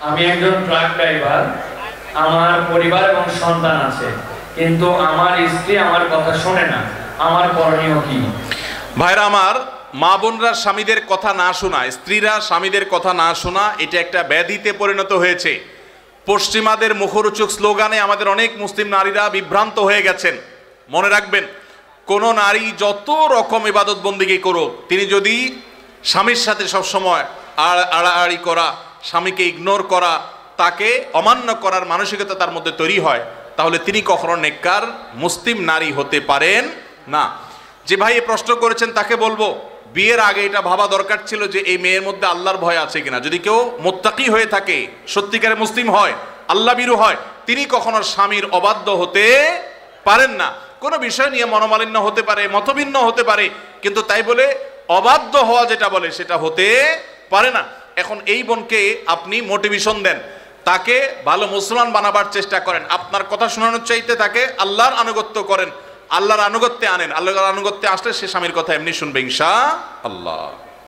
আমি একজন truck driver, আমার পরিবার এবং সন্তান আছে, কিন্তু আমার স্ত্রী আমার কথা শোনে না, আমার করণীয় কি? ভাইরা আমার, মা বোনরা স্বামীদের কথা না শোনা, স্ত্রীরা স্বামীদের কথা না শোনা, এটা একটা ব্যাধিতে পরিণত হয়েছে। পশ্চিমাদের মুখরোচক স্লোগানে আমাদের অনেক মুসলিম নারীরা বিভ্রান্ত হয়ে গেছেন। মনে রাখবেন, কোনো নারী যত রকম ইবাদত বন্দিগি করুক, তিনি যদি স্বামীর সাথে সবসময় আড়াআড়ি করা, স্বামীকে ইগনোর করা, তাকে অমান্য করার মানসিকতা তার মধ্যে তৈরি হয়, তাহলে তিনি কখনো নেককার মুসলিম নারী হতে পারেন না। যে ভাই প্রশ্ন করেছেন তাকে বলবো, বিয়ের আগে এটা ভাবা দরকার ছিল যে এই মেয়ের মধ্যে আল্লাহর ভয় আছে কিনা। যদি কেউ মুত্তাকি হয়ে থাকে, সত্যিকারে মুসলিম হয়, আল্লাহ বিরু হয়, তিনি কখনো স্বামীর অবাধ্য হতে পারেন না। কোনো বিষয় নিয়ে মনোমালিন্য হতে পারে, মতভিন্ন হতে পারে, কিন্তু তাই বলে অবাধ্য হওয়া যেটা বলে সেটা হতে পারে না। এখন এই বোনকে আপনি মোটিভেশন দেন, তাকে ভালো মুসলমান বানাবার চেষ্টা করেন। আপনার কথা শোনানোর চাইতে তাকে আল্লাহর আনুগত্য করেন, আল্লাহর আনুগত্যে আনেন। আল্লাহর আনুগত্যে আসলে সে স্বামীর কথা এমনি শুনবে ইনশাআল্লাহ।